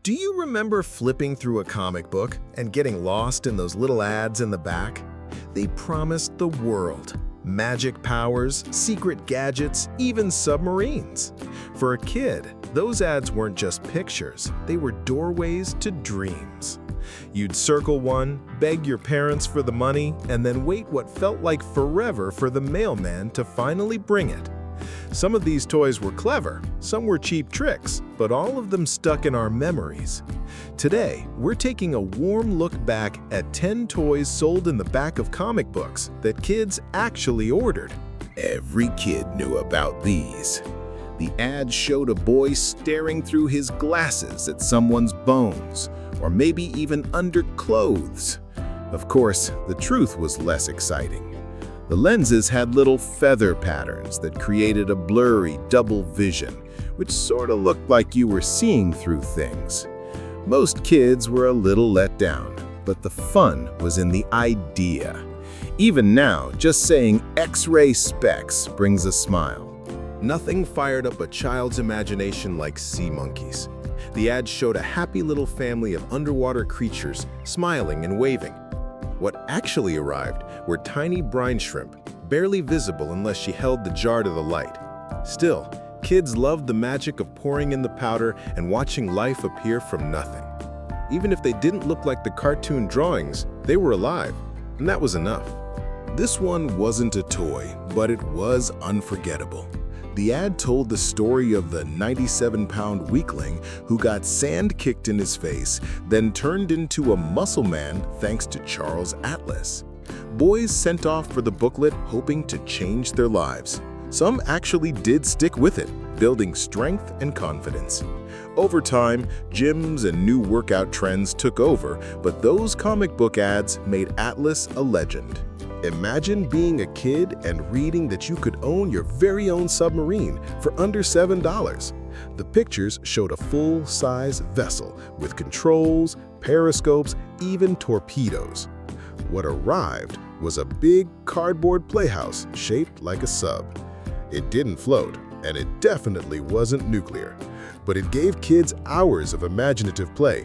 Do you remember flipping through a comic book and getting lost in those little ads in the back? They promised the world. Magic powers, secret gadgets, even submarines. For a kid, those ads weren't just pictures, they were doorways to dreams. You'd circle one, beg your parents for the money, and then wait what felt like forever for the mailman to finally bring it. Some of these toys were clever, some were cheap tricks, but all of them stuck in our memories. Today, we're taking a warm look back at 10 toys sold in the back of comic books that kids actually ordered. Every kid knew about these. The ad showed a boy staring through his glasses at someone's bones, or maybe even under clothes. Of course, the truth was less exciting. The lenses had little feather patterns that created a blurry double vision, which sort of looked like you were seeing through things. Most kids were a little let down, but the fun was in the idea. Even now, just saying X-ray specs brings a smile. Nothing fired up a child's imagination like sea monkeys. The ad showed a happy little family of underwater creatures smiling and waving. What actually arrived were tiny brine shrimp, barely visible unless she held the jar to the light. Still, kids loved the magic of pouring in the powder and watching life appear from nothing. Even if they didn't look like the cartoon drawings, they were alive, and that was enough. This one wasn't a toy, but it was unforgettable. The ad told the story of the 97-pound weakling who got sand kicked in his face, then turned into a muscle man thanks to Charles Atlas. Boys sent off for the booklet hoping to change their lives. Some actually did stick with it, building strength and confidence. Over time, gyms and new workout trends took over, but those comic book ads made Atlas a legend. Imagine being a kid and reading that you could own your very own submarine for under $7. The pictures showed a full-size vessel with controls, periscopes, even torpedoes. What arrived was a big cardboard playhouse shaped like a sub. It didn't float, and it definitely wasn't nuclear, but it gave kids hours of imaginative play.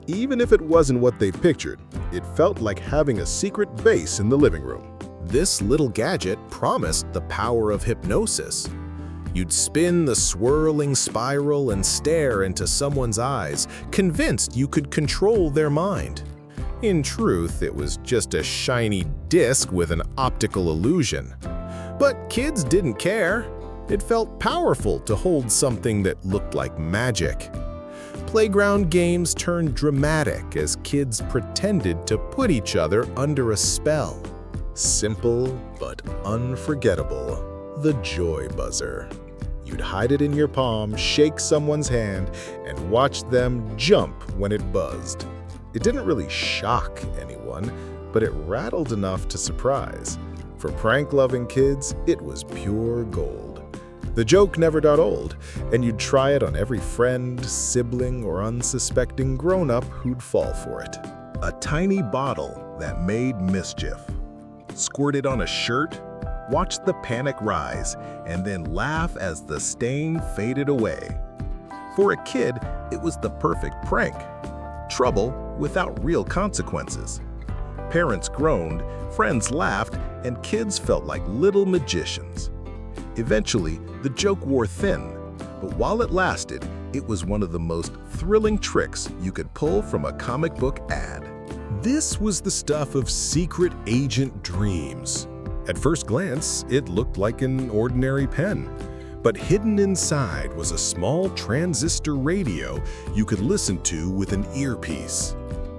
Even if it wasn't what they pictured, it felt like having a secret base in the living room. This little gadget promised the power of hypnosis. You'd spin the swirling spiral and stare into someone's eyes, convinced you could control their mind. In truth, it was just a shiny disc with an optical illusion. But kids didn't care. It felt powerful to hold something that looked like magic. Playground games turned dramatic as kids pretended to put each other under a spell. Simple but unforgettable, the joy buzzer. You'd hide it in your palm, shake someone's hand, and watch them jump when it buzzed. It didn't really shock anyone, but it rattled enough to surprise. For prank-loving kids, it was pure gold. The joke never got old, and you'd try it on every friend, sibling, or unsuspecting grown-up who'd fall for it. A tiny bottle that made mischief. Squirt it on a shirt, watch the panic rise, and then laugh as the stain faded away. For a kid, it was the perfect prank. Trouble without real consequences. Parents groaned, friends laughed, and kids felt like little magicians. Eventually, the joke wore thin, but while it lasted, it was one of the most thrilling tricks you could pull from a comic book ad. This was the stuff of secret agent dreams. At first glance, it looked like an ordinary pen, but hidden inside was a small transistor radio you could listen to with an earpiece.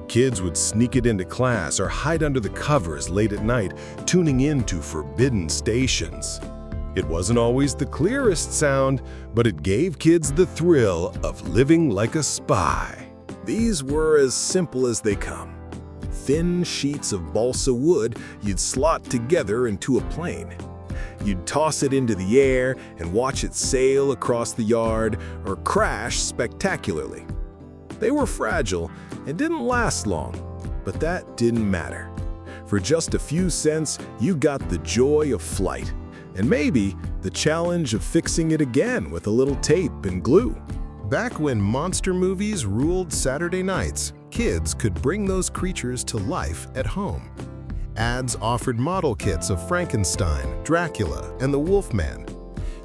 Kids would sneak it into class or hide under the covers late at night, tuning in to forbidden stations. It wasn't always the clearest sound, but it gave kids the thrill of living like a spy. These were as simple as they come. Thin sheets of balsa wood you'd slot together into a plane. You'd toss it into the air and watch it sail across the yard or crash spectacularly. They were fragile and didn't last long, but that didn't matter. For just a few cents, you got the joy of flight. And maybe the challenge of fixing it again with a little tape and glue. Back when monster movies ruled Saturday nights, kids could bring those creatures to life at home. Ads offered model kits of Frankenstein, Dracula, and the Wolfman.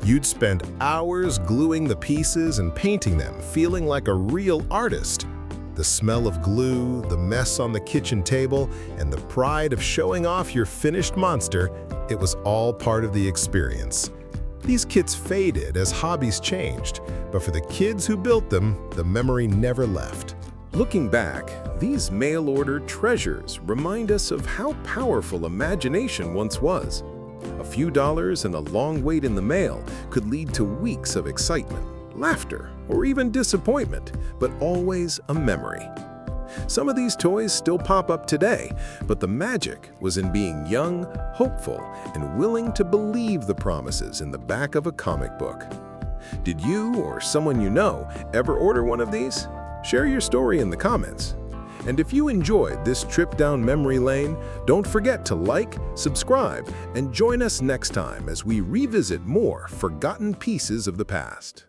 You'd spend hours gluing the pieces and painting them, feeling like a real artist. The smell of glue, the mess on the kitchen table, and the pride of showing off your finished monster, it was all part of the experience. These kits faded as hobbies changed, but for the kids who built them, the memory never left. Looking back, these mail-order treasures remind us of how powerful imagination once was. A few dollars and a long wait in the mail could lead to weeks of excitement, laughter, or even disappointment, but always a memory. Some of these toys still pop up today, but the magic was in being young, hopeful, and willing to believe the promises in the back of a comic book. Did you or someone you know ever order one of these? Share your story in the comments. And if you enjoyed this trip down memory lane, don't forget to like, subscribe, and join us next time as we revisit more forgotten pieces of the past.